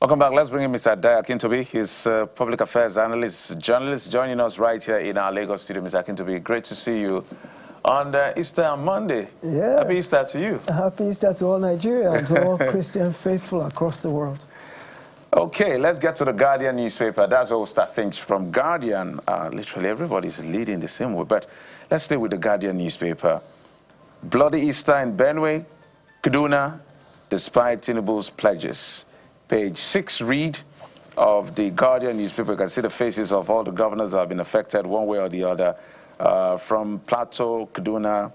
Welcome back. Let's bring in Mr. Akintobi. He's public affairs analyst, journalist, joining us right here in our Lagos studio. Mr. Akintobi, great to see you on Easter Monday. Yeah. Happy Easter to you. Happy Easter to all Nigeria and to all Christian faithful across the world. Okay, let's get to the Guardian newspaper. That's where we'll start things from. Guardian, literally everybody's leading the same way, but let's stay with the Guardian newspaper. Bloody Easter in Benue, Kaduna, despite Tinubu's pledges. Page 6 read of the Guardian newspaper. You can see the faces of all the governors that have been affected one way or the other, from Plateau, Kaduna,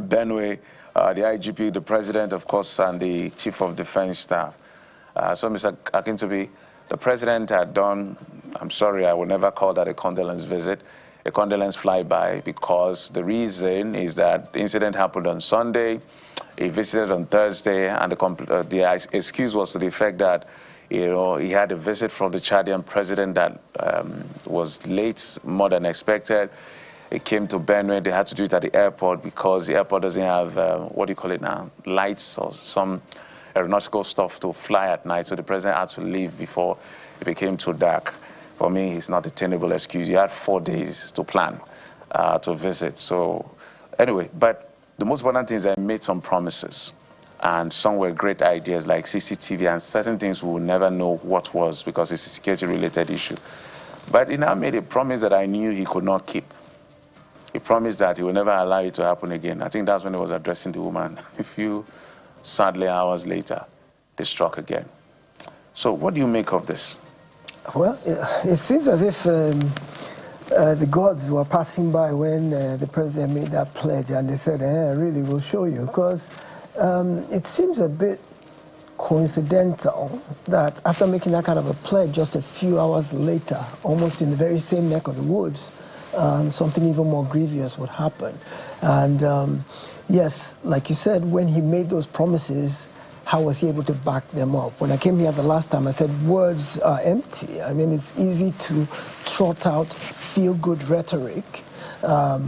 Benue, the IGP, the president, of course, and the chief of defense staff. So, Mr. Akintobi, the president had done, I'm sorry, I will never call that a condolence visit, a condolence flyby, because the reason is that the incident happened on Sunday. He visited on Thursday, and the excuse was to the effect that, you know, he had a visit from the Chadian president that was late, more than expected. It came to Benue. They had to do it at the airport because the airport doesn't have, what do you call it now, lights or some aeronautical stuff to fly at night. So the president had to leave before it became too dark. For me, it's not a tenable excuse. You had 4 days to plan to visit. So anyway, but the most important thing is I made some promises, and some were great ideas like CCTV, and certain things we will never know what was because it's a security-related issue. But he now made a promise that I knew he could not keep. He promised that he will never allow it to happen again. I think that's when he was addressing the woman. A few, sadly, hours later, they struck again. So what do you make of this? Well, it seems as if the gods were passing by when the president made that pledge, and they said, really, we'll show you. Because it seems a bit coincidental that after making that kind of a pledge, just a few hours later, almost in the very same neck of the woods, something even more grievous would happen. And yes, like you said, when he made those promises, how was he able to back them up? When I came here the last time, I said words are empty. I mean, it's easy to trot out feel-good rhetoric, but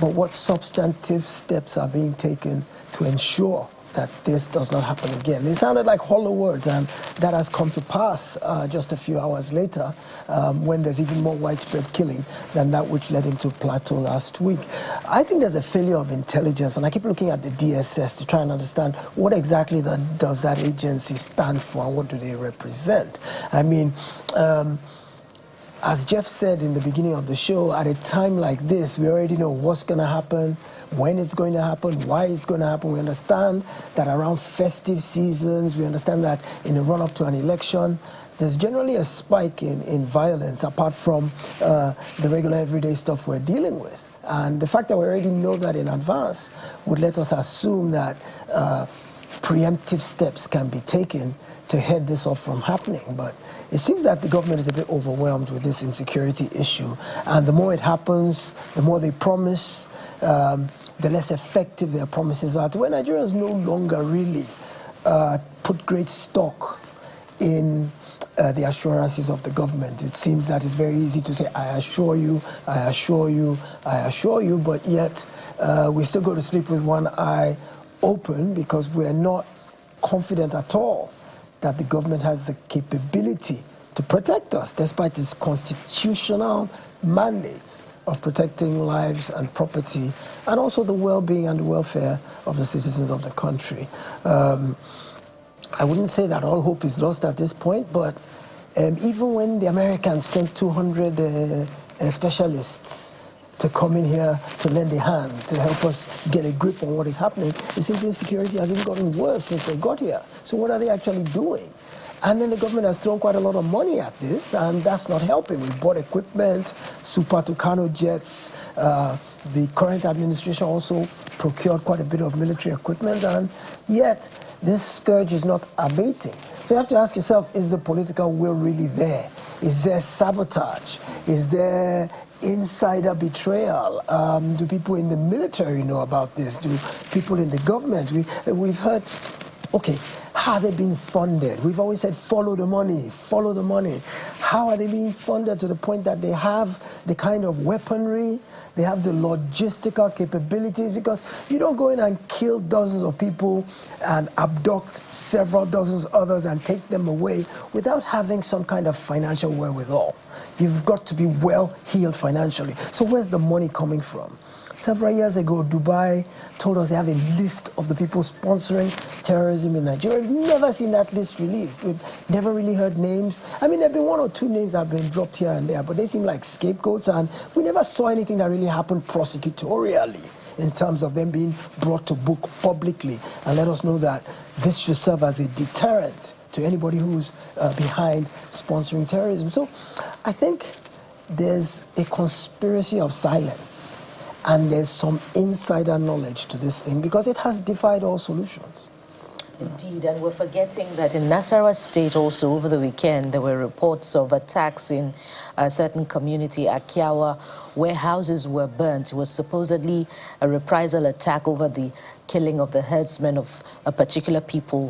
what substantive steps are being taken to ensure that this does not happen again? It sounded like hollow words, and that has come to pass just a few hours later, when there's even more widespread killing than that which led him to Plateau last week. I think there's a failure of intelligence, and I keep looking at the DSS to try and understand what exactly does that agency stand for and what do they represent. I mean, as Jeff said in the beginning of the show, at a time like this, we already know what's going to happen, when it's going to happen, why it's going to happen. We understand that around festive seasons, we understand that in the run-up to an election, there's generally a spike in violence, apart from the regular everyday stuff we're dealing with. And the fact that we already know that in advance would let us assume that preemptive steps can be taken to head this off from happening. But it seems that the government is a bit overwhelmed with this insecurity issue. And the more it happens, the more they promise, the less effective their promises are, to where Nigerians no longer really put great stock in the assurances of the government. It seems that it's very easy to say, I assure you, I assure you, I assure you, but yet we still go to sleep with one eye open because we're not confident at all that the government has the capability to protect us, despite its constitutional mandate of protecting lives and property, and also the well-being and the welfare of the citizens of the country. I wouldn't say that all hope is lost at this point, but even when the Americans sent 200 specialists to come in here to lend a hand, to help us get a grip on what is happening, it seems insecurity has even gotten worse since they got here. So what are they actually doing? And then the government has thrown quite a lot of money at this, and that's not helping. We bought equipment, Super Tucano jets. The current administration also procured quite a bit of military equipment, and yet this scourge is not abating. So you have to ask yourself, is the political will really there? Is there sabotage? Is there insider betrayal? Do people in the military know about this? Do people in the government? We've heard, okay, how are they being funded? We've always said, follow the money, follow the money. How are they being funded to the point that they have the kind of weaponry, They have the logistical capabilities, because you don't go in and kill dozens of people and abduct several dozens others and take them away without having some kind of financial wherewithal. You've got to be well-heeled financially. So where's the money coming from? Several years ago, Dubai told us they have a list of the people sponsoring terrorism in Nigeria. We've never seen that list released. We've never really heard names. I mean, there have been one or two names that have been dropped here and there, but they seem like scapegoats, and we never saw anything that really happened prosecutorially in terms of them being brought to book publicly and let us know that this should serve as a deterrent to anybody who's behind sponsoring terrorism. So I think there's a conspiracy of silence. And there's some insider knowledge to this thing, because it has defied all solutions. Indeed, and we're forgetting that in Nasarawa State also over the weekend, there were reports of attacks in a certain community, Akiawa, where houses were burnt. It was supposedly a reprisal attack over the killing of the herdsmen of a particular people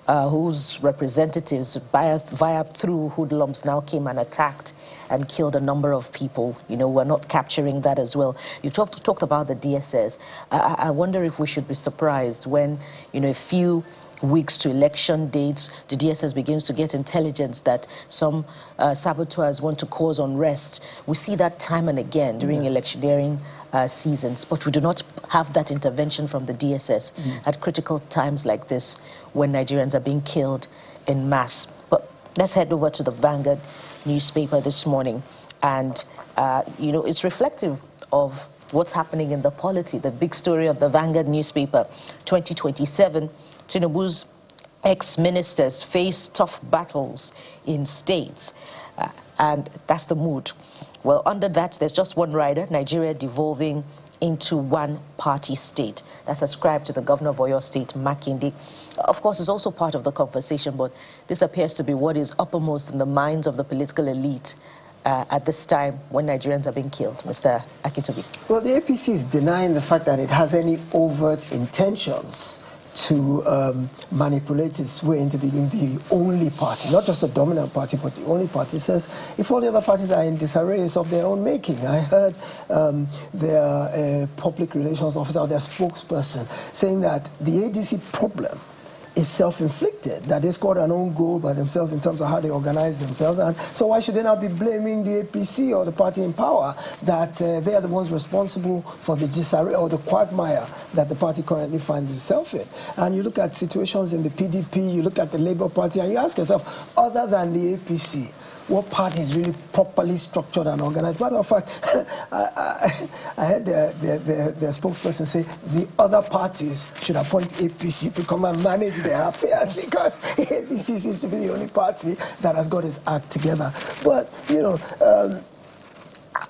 whose representatives through hoodlums now came and attacked and killed a number of people. You know, we're not capturing that as well. You talked about the DSS. I wonder if we should be surprised when, you know, a few weeks to election dates, the DSS begins to get intelligence that some saboteurs want to cause unrest. We see that time and again during electioneering seasons, but we do not have that intervention from the DSS at critical times like this when Nigerians are being killed in mass. But let's head over to the Vanguard newspaper this morning, and you know, it's reflective of what's happening in the polity. The big story of the Vanguard newspaper: 2027, Tinubu's ex-ministers face tough battles in states, and that's the mood. Well, under that, there's just one rider: Nigeria devolving into one-party state. That's ascribed to the governor of Oyo State, Makinde. Of course, it's also part of the conversation, but this appears to be what is uppermost in the minds of the political elite at this time when Nigerians are being killed. Mr. Akintobi. Well, the APC is denying the fact that it has any overt intentions to manipulate its way into being the only party, not just the dominant party, but the only party. It says if all the other parties are in disarray, it's of their own making. I heard their public relations officer, or their spokesperson, saying that the ADC problem is self-inflicted, that they scored an own goal by themselves in terms of how they organize themselves. And so why should they now be blaming the APC or the party in power that they are the ones responsible for the disarray or the quagmire that the party currently finds itself in? And you look at situations in the PDP, you look at the Labour Party, and you ask yourself, other than the APC, what party is really properly structured and organized? Matter of fact, I heard the spokesperson say the other parties should appoint APC to come and manage their affairs, because APC seems to be the only party that has got its act together. But, you know,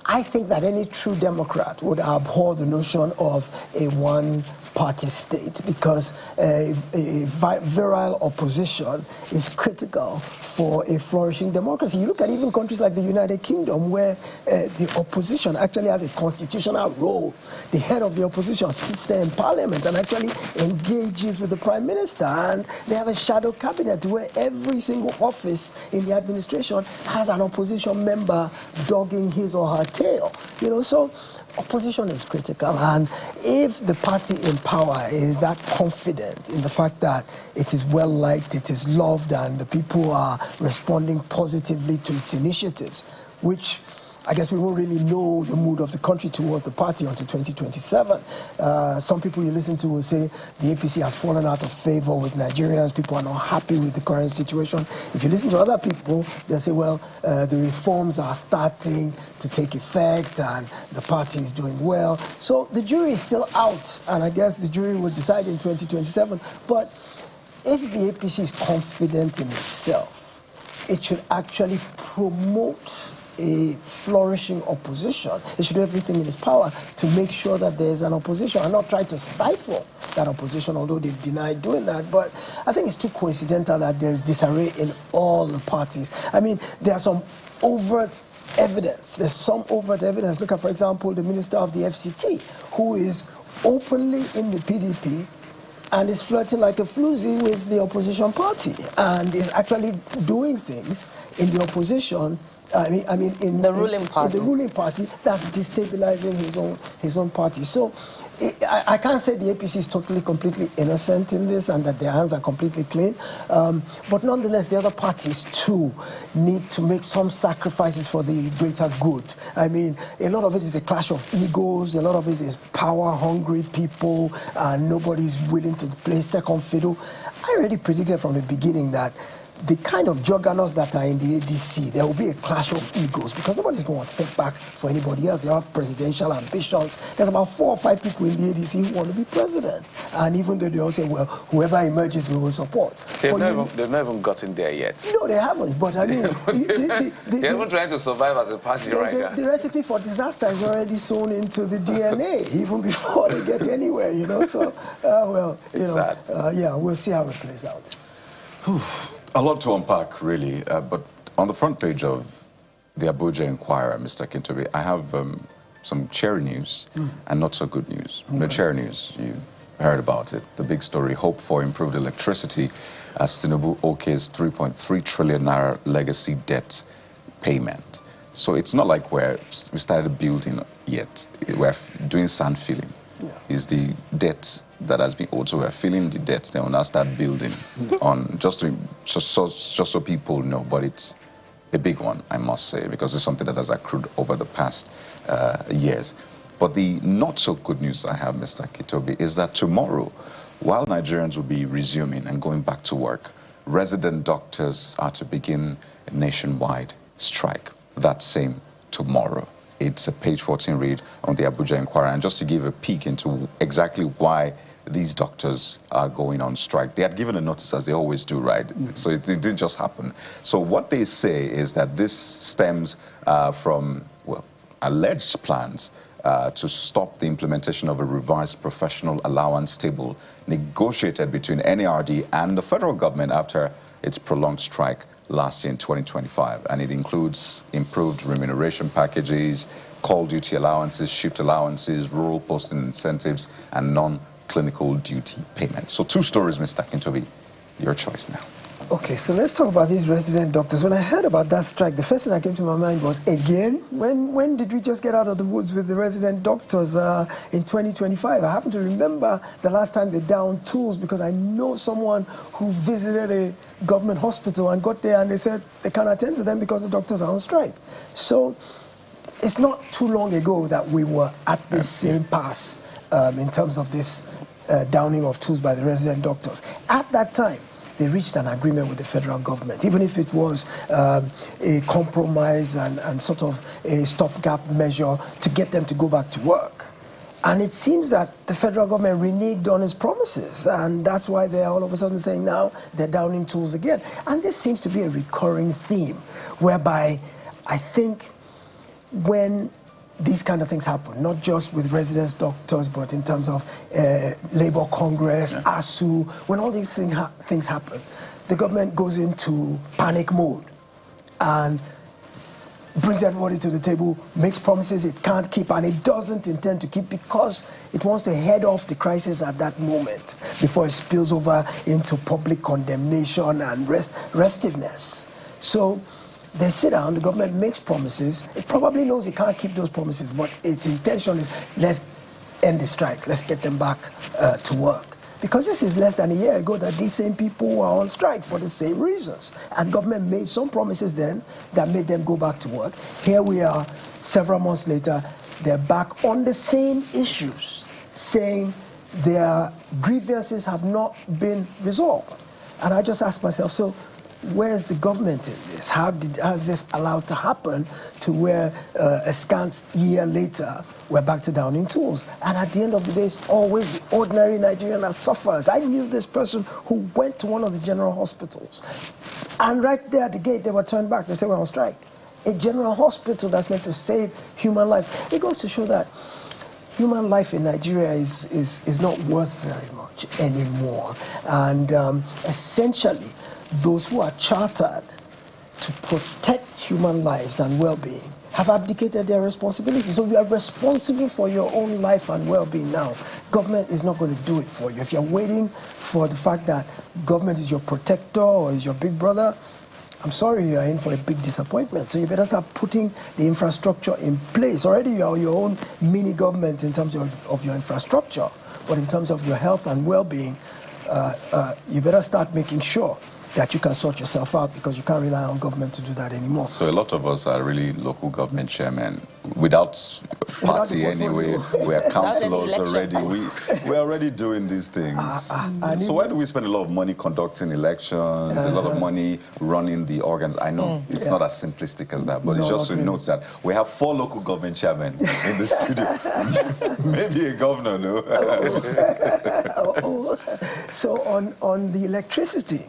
I think that any true Democrat would abhor the notion of a one-party state, because a virile opposition is critical for a flourishing democracy. You look at even countries like the United Kingdom, where the opposition actually has a constitutional role. The head of the opposition sits there in parliament and actually engages with the prime minister, and they have a shadow cabinet where every single office in the administration has an opposition member dogging his or her tail. You know, so opposition is critical, and if the party in power is that confident in the fact that it is well liked, it is loved, and the people are responding positively to its initiatives, which I guess we won't really know the mood of the country towards the party until 2027. Some people you listen to will say the APC has fallen out of favor with Nigerians. People are not happy with the current situation. If you listen to other people, they'll say, well, the reforms are starting to take effect and the party is doing well. So the jury is still out, and I guess the jury will decide in 2027. But if the APC is confident in itself, it should actually promote a flourishing opposition. It should do everything in its power to make sure that there's an opposition and not try to stifle that opposition, although they've denied doing that. But I think it's too coincidental that there's disarray in all the parties. I mean, there's some overt evidence. There's some overt evidence. Look at, for example, the Minister of the FCT, who is openly in the PDP and is flirting like a floozy with the opposition party and is actually doing things in the opposition I mean, in the ruling party. In the ruling party, that's destabilizing his own party. So, I can't say the APC is totally, completely innocent in this, and that their hands are completely clean. But nonetheless, the other parties too need to make some sacrifices for the greater good. I mean, a lot of it is a clash of egos. A lot of it is power-hungry people, and nobody's willing to play second fiddle. I already predicted from the beginning that the kind of juggernauts that are in the ADC, there will be a clash of egos because nobody's going to step back for anybody else. They have presidential ambitions. There's about 4 or 5 people in the ADC who want to be president. And even though they all say, well, whoever emerges, we will support. They've not even gotten there yet. No, they haven't. But I mean, they're even trying to survive as a party right now. The recipe for disaster is already sewn into the DNA, even before they get anywhere, you know. So, well, you know, yeah, we'll see how it plays out. A lot to unpack, really, but on the front page of the Abuja Inquirer, Mr. Kintobe, I have some cheery news and not so good news. Okay. The cheery news, you heard about it. The big story, hope for improved electricity as Tinubu okays 3.3 trillion naira legacy debt payment. So it's not like we started building yet. We're doing sand filling. Yeah. Is the debt that has been owed. So we're filling the debt, then we'll now start building on, just so people know. But it's a big one, I must say, because it's something that has accrued over the past years. But the not so good news I have, Mr. Kintobe, is that tomorrow, while Nigerians will be resuming and going back to work, resident doctors are to begin a nationwide strike that same tomorrow. It's a page 14 read on the Abuja Inquirer. And just to give a peek into exactly why these doctors are going on strike, they had given a notice, as they always do, right? So it didn't just happen. So what they say is that this stems from, well, alleged plans to stop the implementation of a revised professional allowance table negotiated between NARD and the federal government after its prolonged strike last year in 2025, and it includes improved remuneration packages, call duty allowances, shift allowances, rural posting incentives, and non-clinical duty payments. So 2 stories, Mr. Kintobe, your choice now. Okay, so let's talk about these resident doctors. When I heard about that strike, the first thing that came to my mind was, again, when did we just get out of the woods with the resident doctors in 2025? I happen to remember the last time they downed tools because I know someone who visited a government hospital and got there and they said they can't attend to them because the doctors are on strike. So it's not too long ago that we were at this same pass in terms of this downing of tools by the resident doctors. At that time, they reached an agreement with the federal government, even if it was a compromise and sort of a stopgap measure to get them to go back to work. And it seems that the federal government reneged on its promises, and that's why they're all of a sudden saying now they're downing tools again. And this seems to be a recurring theme, whereby I think when these kind of things happen, not just with residence doctors, but in terms of Labour Congress, ASU, when all these things happen, the government goes into panic mode and brings everybody to the table, makes promises it can't keep, and it doesn't intend to keep because it wants to head off the crisis at that moment before it spills over into public condemnation and restiveness. So they sit down, the government makes promises. It probably knows it can't keep those promises, but its intention is, let's end the strike, let's get them back to work. Because this is less than a year ago that these same people were on strike for the same reasons. And government made some promises then that made them go back to work. Here we are, several months later, they're back on the same issues, saying their grievances have not been resolved. And I just ask myself, so where's the government in this? How is this allowed to happen to where a scant year later we're back to downing tools? And at the end of the day, it's always the ordinary Nigerian that suffers. I knew this person who went to one of the general hospitals, and right there at the gate they were turned back. They said we're on strike. A general hospital that's meant to save human lives. It goes to show that human life in Nigeria is not worth very much anymore. And essentially, those who are chartered to protect human lives and well-being have abdicated their responsibility. So you are responsible for your own life and well-being now. Government is not going to do it for you. If you're waiting for the fact that government is your protector or is your big brother, I'm sorry, you are in for a big disappointment. So you better start putting the infrastructure in place. Already you are your own mini government in terms of your infrastructure, but in terms of your health and well-being, you better start making sure that you can sort yourself out, because you can't rely on government to do that anymore. So a lot of us are really local government chairmen without party anyway. We are councillors already. We're already doing these things. So why do we spend a lot of money conducting elections, a lot of money running the organs? I know it's not as simplistic as that, but it's just to note that we have 4 local government chairmen in the studio. Maybe a governor, no? So on the electricity,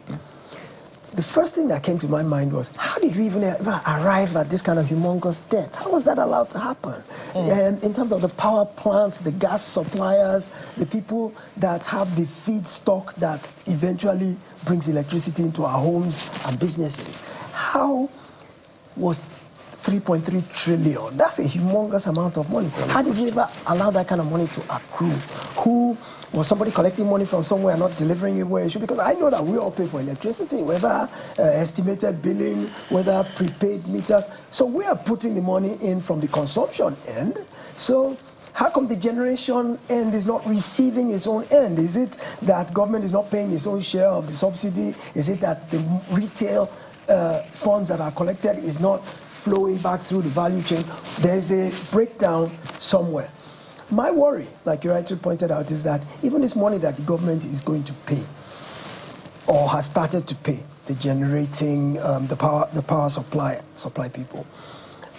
the first thing that came to my mind was, how did we even ever arrive at this kind of humongous debt? How was that allowed to happen? In terms of the power plants, the gas suppliers, the people that have the feedstock that eventually brings electricity into our homes and businesses. How was 3.3 trillion? That's a humongous amount of money. How did we ever allow that kind of money to accrue? Who was somebody collecting money from somewhere and not delivering it where it should? Because I know that we all pay for electricity, whether estimated billing, whether prepaid meters. So we are putting the money in from the consumption end. So how come the generation end is not receiving its own end? Is it that government is not paying its own share of the subsidy? Is it that the retail funds that are collected is not flowing back through the value chain? There's a breakdown somewhere. My worry, like you rightly pointed out, is that even this money that the government is going to pay, or has started to pay, the generating, the power supply people,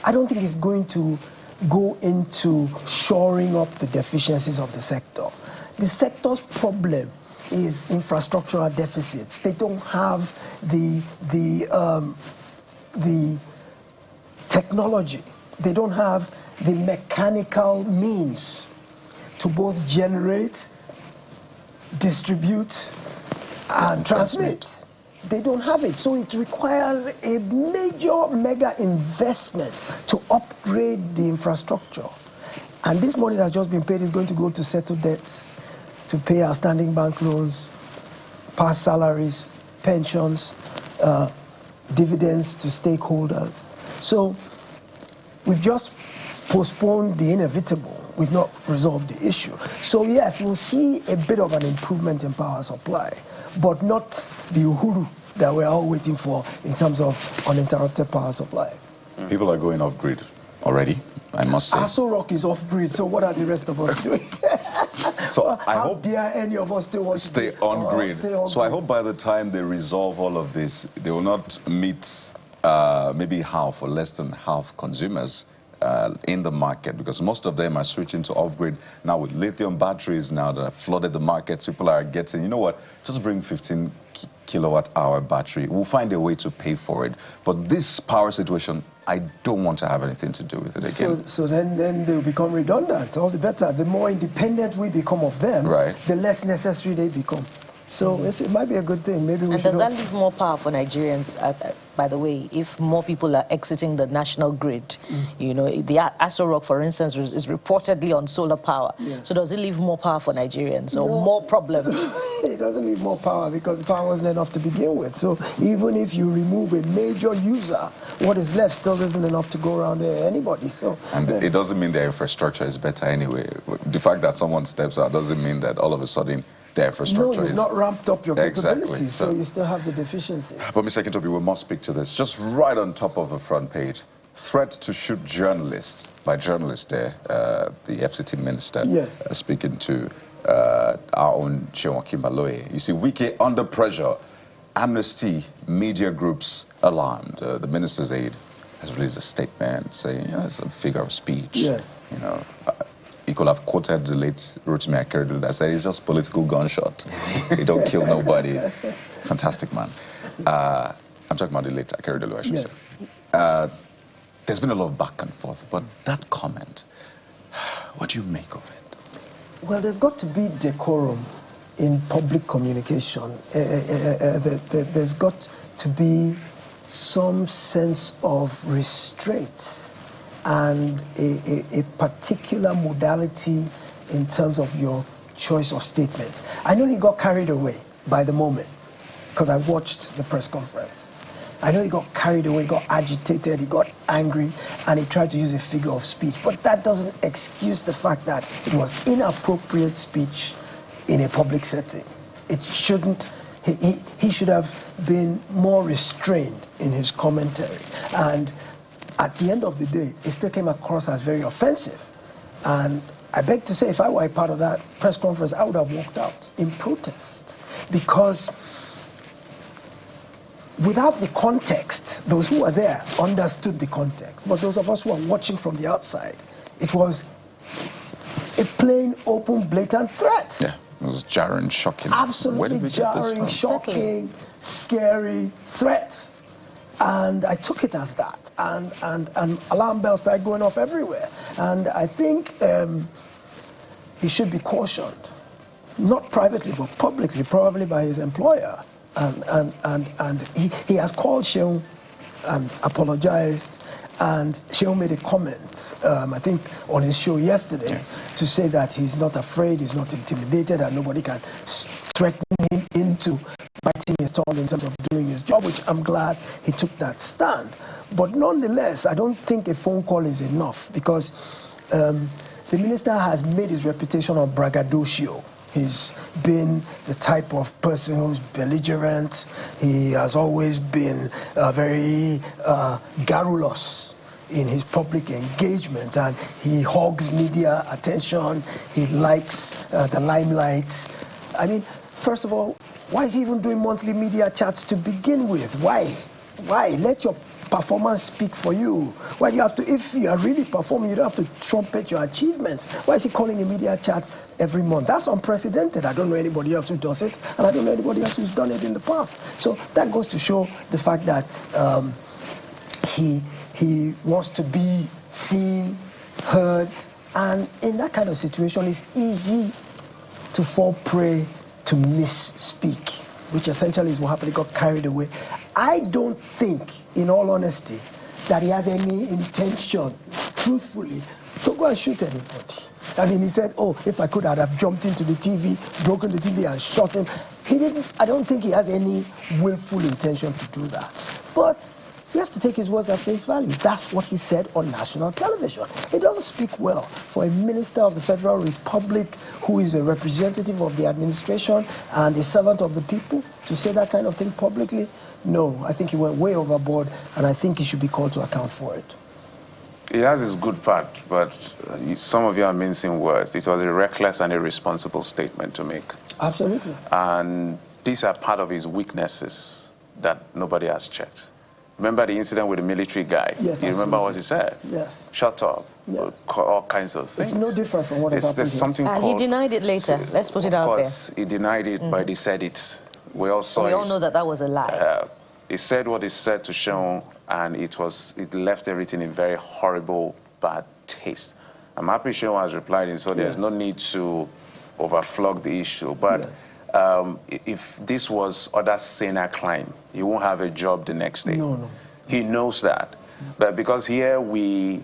I don't think it's going to go into shoring up the deficiencies of the sector. The sector's problem is infrastructural deficits. They don't have the technology. They don't have the mechanical means to both generate, distribute, and transmit. They don't have it. So it requires a major mega investment to upgrade the infrastructure. And this money that's just been paid is going to go to settle debts, to pay outstanding bank loans, past salaries, pensions, dividends to stakeholders. So we've just postponed the inevitable. We've not resolved the issue. So yes, we'll see a bit of an improvement in power supply, but not the uhuru that we're all waiting for in terms of uninterrupted power supply. People are going off grid already, I must say. Aso Rock is off grid, so what are the rest of us doing? So I How hope dare any of us still want stay to on grid. So I hope by the time they resolve all of this, they will not meet maybe half or less than half consumers in the market, because most of them are switching to off-grid now with lithium batteries now that have flooded the markets. People are getting, you know what, just bring 15 kilowatt-hour battery. We'll find a way to pay for it. But this power situation, I don't want to have anything to do with it again. So then they'll become redundant. All the better. The more independent we become of them, the less necessary they become. So it might be a good thing. Maybe we and should. does that leave more power for Nigerians? By the way, if more people are exiting the national grid, you know, the Aso Rock, for instance, is reportedly on solar power. Yeah. So does it leave more power for Nigerians or more problems? It doesn't leave more power because the power wasn't enough to begin with. So even if you remove a major user, what is left still isn't enough to go around anybody. So and it doesn't mean their infrastructure is better anyway. The fact that someone steps out doesn't mean that all of a sudden the infrastructure you've not ramped up your capabilities, so you still have the deficiencies. But Mr. Kintobi, we must speak to this. Just right on top of the front page, threat to shoot journalists by journalists there, the FCT minister speaking to our own Seun Kimbaloye. You see, Wike under pressure, Amnesty, media groups alarmed. The minister's aide has released a statement saying, you know, it's a figure of speech. Yes. You know, he could have quoted the late Rotimi Akeredolu that said it's just political gunshot. He don't kill nobody. Fantastic man. I'm talking about the late Akeredolu, I should say. There's been a lot of back and forth, but that comment, what do you make of it? Well, there's got to be decorum in public communication. There's got to be some sense of restraint and a particular modality in terms of your choice of statement. I know he got carried away by the moment because I watched the press conference. I know he got carried away, he got agitated, he got angry, and he tried to use a figure of speech. But that doesn't excuse the fact that it was inappropriate speech in a public setting. It shouldn't, he should have been more restrained in his commentary. And at the end of the day, it still came across as very offensive. And I beg to say, if I were a part of that press conference, I would have walked out in protest. Because without the context, those who were there understood the context. But those of us who are watching from the outside, it was a plain, open, blatant threat. Yeah, it was jarring, shocking. Absolutely jarring, shocking, scary threat. And I took it as that. And alarm bells started going off everywhere. And I think he should be cautioned, not privately, but publicly, probably by his employer. And he has called Sheung and apologized. And Sheung made a comment, I think, on his show yesterday to say that he's not afraid, he's not intimidated, and nobody can threaten him into biting his tongue in terms of doing his job, which I'm glad he took that stand. But nonetheless, I don't think a phone call is enough, because the minister has made his reputation on braggadocio. He's been the type of person who's belligerent. He has always been very garrulous in his public engagements, and he hogs media attention. He likes the limelight. I mean, first of all, why is he even doing monthly media chats to begin with? Why? Let your performance speak for you. Why do you have to, if you are really performing, you don't have to trumpet your achievements. Why is he calling a media chat every month? That's unprecedented. I don't know anybody else who does it, and I don't know anybody else who's done it in the past. So that goes to show the fact that he wants to be seen, heard, and in that kind of situation, it's easy to fall prey to misspeak, which essentially is what happened. He got carried away. I don't think, in all honesty, that he has any intention, truthfully, to go and shoot anybody. I mean, he said, oh, if I could, I'd have jumped into the TV, broken the TV, and shot him. He didn't. I don't think he has any willful intention to do that. But you have to take his words at face value. That's what he said on national television. It doesn't speak well for a minister of the Federal Republic who is a representative of the administration and a servant of the people to say that kind of thing publicly. No, I think he went way overboard, and I think he should be called to account for it. He has his good part, but some of you are mincing words. It was a reckless and irresponsible statement to make. Absolutely. And these are part of his weaknesses that nobody has checked. Remember the incident with the military guy? Yes, you remember what he said? Yes. Shut up. Yes. All kinds of things. It's no different from what has happened There's something and called... he denied it later. Let's put it out there. Of course, he denied it, but he said it. We all saw it. We all know that that was a lie. He said what he said to Sheung, and it left everything in very horrible, bad taste. I'm happy Sheung has replied, and so there's no need to overflog the issue. But if this was other saner crime, he won't have a job the next day. No. He knows that. But because here we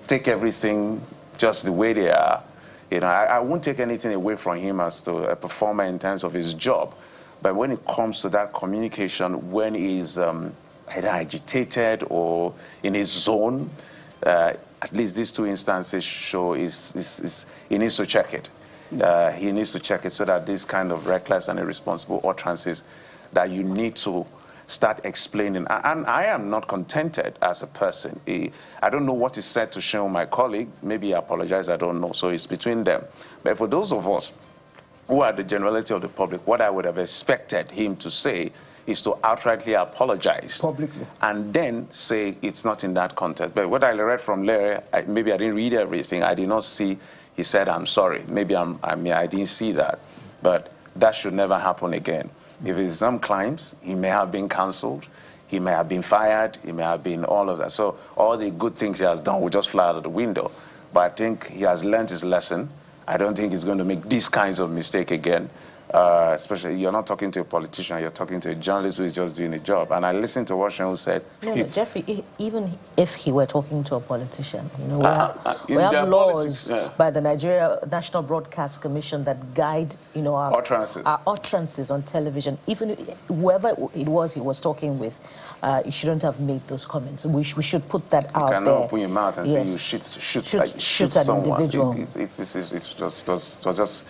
take everything just the way they are, you know, I won't take anything away from him as to a performer in terms of his job. But when it comes to that communication, when he's either agitated or in his zone, at least these two instances show he needs to check it. He needs to check it so that this kind of reckless and irresponsible utterances that you need to start explaining. And I am not contented as a person. I don't know what is said to Sheung, my colleague. Maybe he apologized, I don't know. So it's between them. But for those of us who are the generality of the public, what I would have expected him to say is to outrightly apologize. Publicly. And then say it's not in that context. But what I read from Larry, maybe I didn't read everything. I did not see he said, I'm sorry. Maybe I didn't see that. But that should never happen again. If it's some crimes, he may have been cancelled, he may have been fired, he may have been all of that. So all the good things he has done will just fly out of the window. But I think he has learned his lesson. I don't think he's going to make these kinds of mistakes again. Especially, you're not talking to a politician, you're talking to a journalist who is just doing a job. And I listened to what Seun said. No, Jeffrey, even if he were talking to a politician, you know, we have laws by the Nigeria National Broadcast Commission that guide, you know, our utterances on television. Even whoever it was he was talking with, you shouldn't have made those comments. We should put that out there. You cannot open your mouth and say you shoot someone. It was just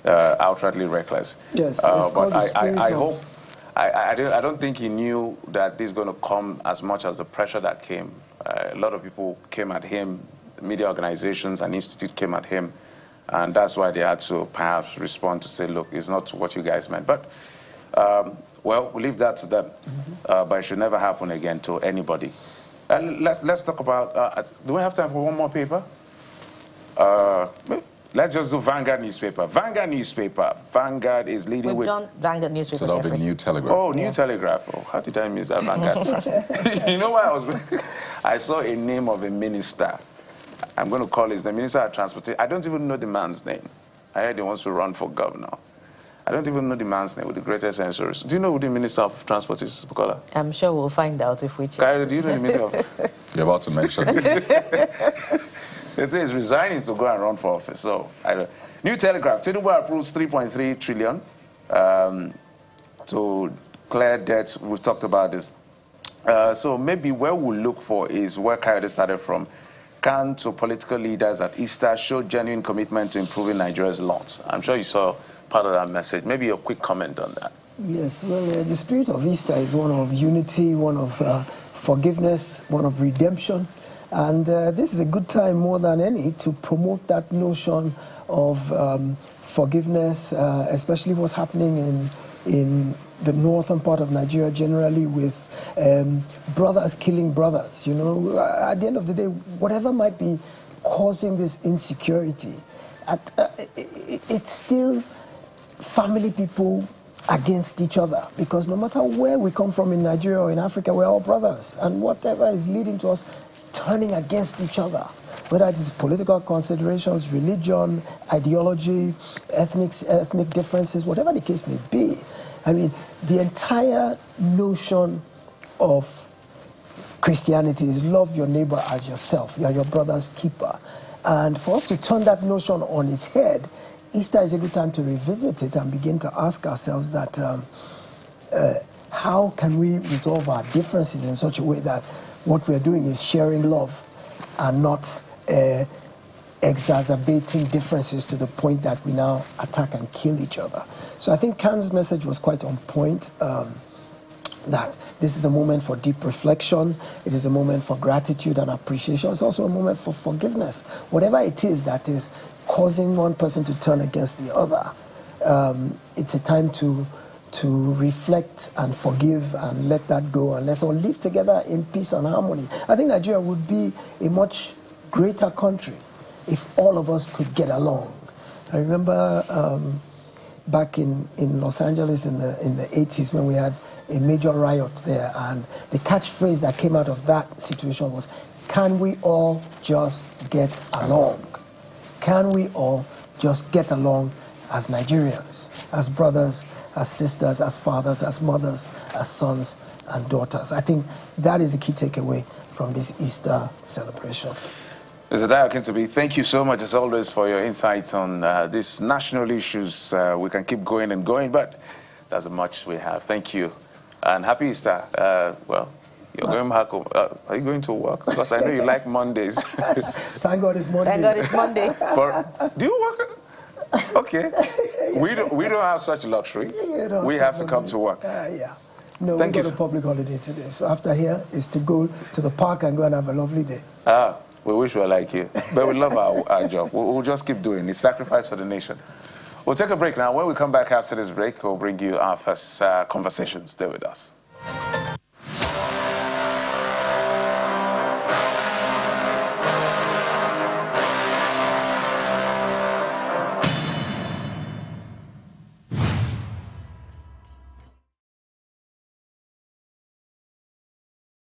outrightly reckless. Yes, but I don't think he knew that this is going to come as much as the pressure that came. A lot of people came at him, media organizations and institute came at him, and that's why they had to perhaps respond to say, look, it's not what you guys meant. But well, we'll leave that to them. But it should never happen again to anybody. Let's talk about. Do we have time for one more paper? Let's just do Vanguard newspaper. Vanguard is leading with... We've done Vanguard newspaper. So that'll be New Telegraph. Oh, New Telegraph. Oh, how did I miss that Vanguard? You know what I saw a name of a minister. I'm going to call his name, Minister of Transportation. I don't even know the man's name. I heard he wants to run for governor. I don't even know the man's name with the greatest censors. Do you know who the Minister of Transport is, Bukola? I'm sure we'll find out if we check. Kyle, do you know the Minister of... You're about to mention They say he's resigning to go and run for office. So, New Telegraph. Tinubu approves 3.3 trillion to clear debt. We've talked about this. So maybe where we'll look for is where Kayode started from. Can to political leaders at Easter show genuine commitment to improving Nigeria's laws. I'm sure you saw part of that message. Maybe a quick comment on that. Yes, well, the spirit of Easter is one of unity, one of forgiveness, one of redemption. And this is a good time more than any to promote that notion of forgiveness, especially what's happening in the northern part of Nigeria generally with brothers killing brothers. You know, at the end of the day, whatever might be causing this insecurity, it's still family people against each other, because no matter where we come from in Nigeria or in Africa, we're all brothers, and whatever is leading to us turning against each other, whether it is political considerations, religion, ideology, ethnic differences, whatever the case may be. I mean, the entire notion of Christianity is love your neighbor as yourself. You are your brother's keeper. And for us to turn that notion on its head, Easter is a good time to revisit it and begin to ask ourselves that how can we resolve our differences in such a way that what we're doing is sharing love and not exacerbating differences to the point that we now attack and kill each other. So I think Khan's message was quite on point, that this is a moment for deep reflection. It is a moment for gratitude and appreciation. It's also a moment for forgiveness. Whatever it is that is causing one person to turn against the other, it's a time to reflect and forgive and let that go, and let's all live together in peace and harmony. I think Nigeria would be a much greater country if all of us could get along. I remember back in Los Angeles in the 80s when we had a major riot there, and the catchphrase that came out of that situation was, can we all just get along? Can we all just get along as Nigerians, as brothers, as sisters, as fathers, as mothers, as sons and daughters? I think that is the key takeaway from this Easter celebration. Mr. Dayo Akintobi, thank you so much as always for your insights on these national issues. We can keep going and going, but that's much we have. Thank you. And happy Easter. Well, you're going back home. Are you going to work? Because I know you like Mondays. Thank God it's Monday. Thank God it's Monday. Do you work? Okay. We don't have such luxury. We have to come to work. Yeah. No, we got a public holiday today. So after here is to go to the park and go and have a lovely day. We wish we were like you. But we love our job. We'll just keep doing it. Sacrifice for the nation. We'll take a break now. When we come back after this break, we'll bring you our first conversation. Stay with us.